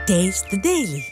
Taste the Daily.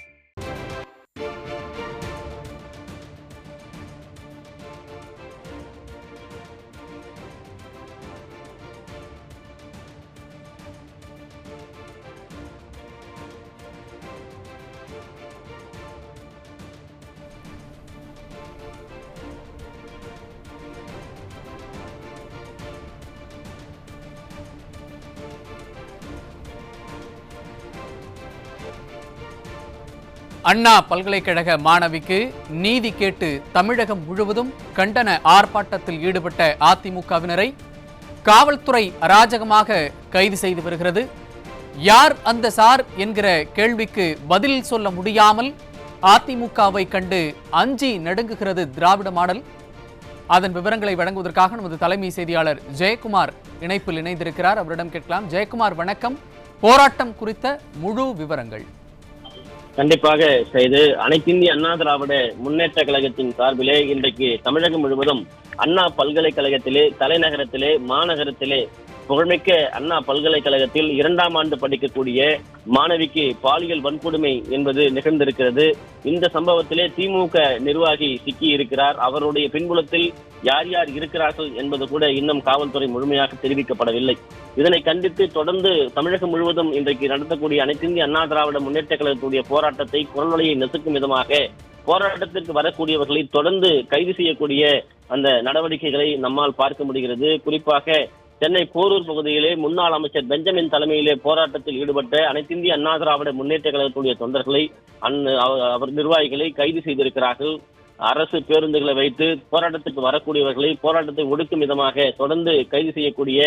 அண்ணா பல்கலைக்கழக மாணவிக்கு நீதி கேட்டு தமிழகம் முழுவதும் கண்டன ஆர்ப்பாட்டத்தில் ஈடுபட்ட அதிமுகவினரை காவல்துறை அராஜகமாக கைது செய்து வருகிறது. யார் அந்த சார் என்கிற கேள்விக்கு பதில் சொல்ல முடியாமல் அதிமுகவை கண்டு அஞ்சி நடுங்குகிறது திராவிட மாடல். அதன் விவரங்களை வழங்குவதற்காக நமது தலைமை செய்தியாளர் ஜெயக்குமார் இணைப்பில் இணைந்திருக்கிறார். அவரிடம் கேட்கலாம். ஜெயக்குமார், வணக்கம். போராட்டம் குறித்த முழு விவரங்கள். கண்டிப்பாக செய்து அனைத்திந்திய அண்ணா திராவிட முன்னேற்ற கழகத்தின் சார்பிலே இன்றைக்கு தமிழகம் முழுவதும் அண்ணா பல்கலைக்கழகத்திலே, தலைநகரத்திலே, மாநகரத்திலே புகழ்மிக்க அண்ணா பல்கலைக்கழகத்தில் 2ஆம் ஆண்டு படிக்கக்கூடிய மாணவிக்கு பாலியல் வன்கொடுமை என்பது நிகழ்ந்திருக்கிறது. இந்த சம்பவத்திலே திமுக நிர்வாகி சிக்கி இருக்கிறார். அவருடைய பின்புலத்தில் யார் யார் இருக்கிறார்கள் என்பது கூட இன்னும் காவல்துறை முழுமையாக தெரிவிக்கப்படவில்லை. இதனை கண்டித்து தொடர்ந்து தமிழகம் முழுவதும் இன்றைக்கு நடத்தக்கூடிய அனைத்திந்திய அண்ணா திராவிட முன்னேற்ற கழகத்துடைய போராட்டத்தை குரல்வளையை நசுக்கும் விதமாக போராட்டத்திற்கு வரக்கூடியவர்களை தொடர்ந்து கைது செய்யக்கூடிய அந்த நடவடிக்கைகளை நம்மால் பார்க்க முடிகிறது. குறிப்பாக சென்னை போரூர் பகுதியிலே முன்னாள் அமைச்சர் பெஞ்சமின் தலைமையிலே போராட்டத்தில் ஈடுபட்ட அனைத்திந்திய அண்ணா திராவிட முன்னேற்ற கழகத்துடைய தொண்டர்களை அவர் நிர்வாகிகளை கைது செய்திருக்கிறார்கள். அரசு பேருந்துகளை வைத்து போராட்டத்துக்கு வரக்கூடியவர்களை போராட்டத்தை ஒடுக்கும் விதமாக தொடர்ந்து கைது செய்யக்கூடிய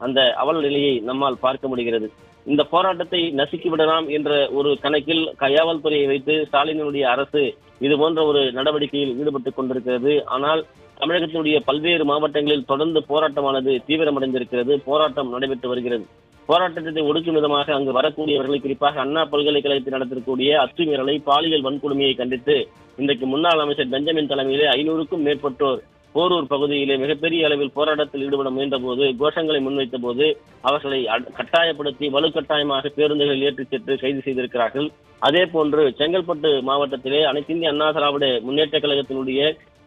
அந்த அவல நிலையை நம்மால் பார்க்க முடிகிறது. இந்த போராட்டத்தை நசுக்கிவிடலாம் என்ற ஒரு கணக்கில் காவல்துறையை வைத்து ஸ்டாலினுடைய அரசு இது போன்ற ஒரு நடவடிக்கையில் ஈடுபட்டுக் கொண்டிருக்கிறது. ஆனால் தமிழகத்தினுடைய பல்வேறு மாவட்டங்களில் தொடர்ந்து போராட்டமானது தீவிரமடைந்திருக்கிறது. போராட்டம் நடைபெற்று வருகிறது. போராட்டத்தை ஒடுக்கும் விதமாக அங்கு வரக்கூடியவர்களை, குறிப்பாக அண்ணா பல்கலைக்கழகத்தில் நடத்தக்கூடிய அத்துமீறலை, பாலியல் வன்கொடுமையை கண்டித்து இன்றைக்கு முன்னாள் அமைச்சர் பெஞ்சமின் தலைமையிலே 500க்கும் மேற்பட்டோர் போரூர் பகுதியிலே மிகப்பெரிய அளவில் போராட்டத்தில் ஈடுபட முயன்ற போது, கோஷங்களை முன்வைத்த போது அவர்களை கட்டாயப்படுத்தி வலுக்கட்டாயமாக பேருந்துகளில் ஏற்றிச் சென்று கைது செய்திருக்கிறார்கள். அதே போன்று செங்கல்பட்டு மாவட்டத்திலே அனைத்திந்திய அண்ணா திராவிட முன்னேற்ற கழகத்தினுடைய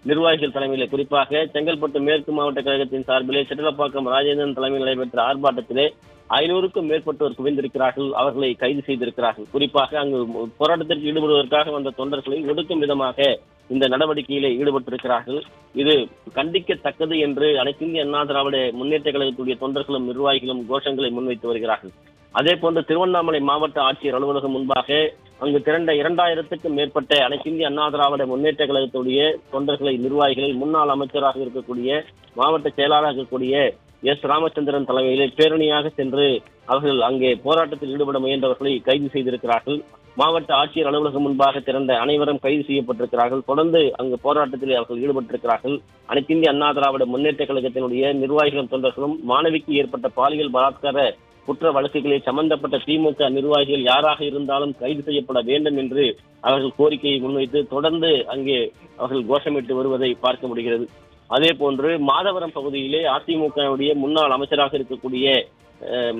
நிர்வாகிகள் தலைமையிலே, குறிப்பாக செங்கல்பட்டு மேற்கு மாவட்ட கழகத்தின் சார்பிலே சிற்றலப்பாக்கம் ராஜேந்திரன் தலைமையில் நடைபெற்ற ஆர்ப்பாட்டத்திலே 500க்கும் மேற்பட்டோர் குவிந்திருக்கிறார்கள். அவர்களை கைது செய்திருக்கிறார்கள். குறிப்பாக அங்கு போராட்டத்திற்கு ஈடுபடுவதற்காக வந்த தொண்டர்களை ஒடுக்கும் விதமாக இந்த நடவடிக்கையிலே ஈடுபட்டிருக்கிறார்கள். இது கண்டிக்கத்தக்கது என்று அனைத்திந்திய அண்ணா திராவிட முன்னேற்ற கழகத்துடைய தொண்டர்களும் நிர்வாகிகளும் கோஷங்களை முன்வைத்து வருகிறார்கள். அதே போன்று திருவண்ணாமலை மாவட்ட ஆட்சியர் அலுவலகம் முன்பாக அங்கு திரண்ட 2000க்கும் மேற்பட்ட அனைத்திந்திய அண்ணா திராவிட முன்னேற்ற கழகத்துடைய தொண்டர்களை, நிர்வாகிகளை, முன்னாள் அமைச்சராக இருக்கக்கூடிய மாவட்ட செயலாளராக இருக்கக்கூடிய எஸ் ராமச்சந்திரன் தலைமையிலே பேரணியாக சென்று அவர்கள் அங்கே போராட்டத்தில் ஈடுபட முயன்றவர்களை கைது செய்திருக்கிறார்கள். மாவட்ட ஆட்சியர் அலுவலகம் முன்பாக திரண்ட அனைவரும் கைது செய்யப்பட்டிருக்கிறார்கள். தொடர்ந்து அங்கு போராட்டத்தில் அவர்கள் ஈடுபட்டிருக்கிறார்கள். அனைத்திந்திய அண்ணா திராவிட முன்னேற்ற கழகத்தினுடைய நிர்வாகிகளும் தொண்டர்களும் மாணவிக்கு ஏற்பட்ட பாலியல் பலாத்கார குற்ற வழக்குகளில் சம்பந்தப்பட்ட திமுக நிர்வாகிகள் யாராக இருந்தாலும் கைது செய்யப்பட வேண்டும் என்று அவர்கள் கோரிக்கையை முன்வைத்து தொடர்ந்து அங்கே அவர்கள் கோஷமிட்டு வருவதை பார்க்க முடிகிறது. அதே போன்று மாதவரம் பகுதியிலே அதிமுகவுடைய முன்னாள் அமைச்சராக இருக்கக்கூடிய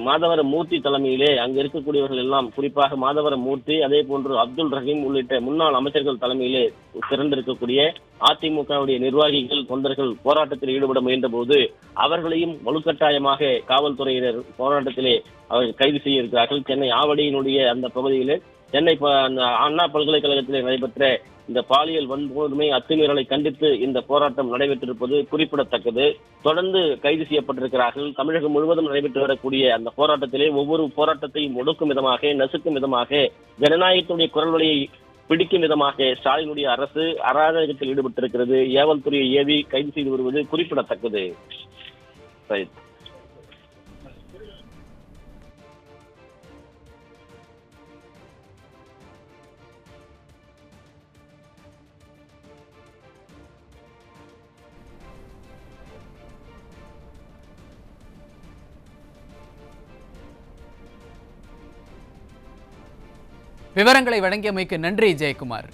மாதவரம் மூர்த்தி தலைமையிலே அங்கு இருக்கக்கூடியவர்கள் எல்லாம், குறிப்பாக மாதவரம் மூர்த்தி, அதே போன்று அப்துல் ரஹீம் உள்ளிட்ட முன்னாள் அமைச்சர்கள் தலைமையிலே திரண்டிருக்கக்கூடிய அதிமுகவுடைய நிர்வாகிகள், தொண்டர்கள் போராட்டத்தில் ஈடுபட முயன்ற போது அவர்களையும் வலுக்கட்டாயமாக காவல்துறையினர் போராட்டத்திலே அவர்கள் கைது செய்ய இருக்கிறார்கள். சென்னை ஆவடியினுடைய அந்த பகுதியிலே சென்னை அண்ணா பல்கலைக்கழகத்திலே நடைபெற்ற இந்த பாலியல் வன்கொடுமை அத்துமீறலை கண்டித்து இந்த போராட்டம் நடைபெற்றிருப்பது குறிப்பிடத்தக்கது. தொடர்ந்து கைது செய்யப்பட்டிருக்கிறார்கள். தமிழகம் முழுவதும் நடைபெற்று வரக்கூடிய அந்த போராட்டத்திலே ஒவ்வொரு போராட்டத்தையும் ஒடுக்கும் விதமாக, நசுக்கும் விதமாக, ஜனநாயகத்துடைய குரல்வளையை பிடிக்கும் விதமாக ஸ்டாலினுடைய அரசு அராஜகத்தில் ஈடுபட்டிருக்கிறது. ஏவல்துறையை ஏவி கைது செய்து வருவது குறிப்பிடத்தக்கது. விவரங்களை வழங்கியமைக்கு நன்றி ஜெயக்குமார்.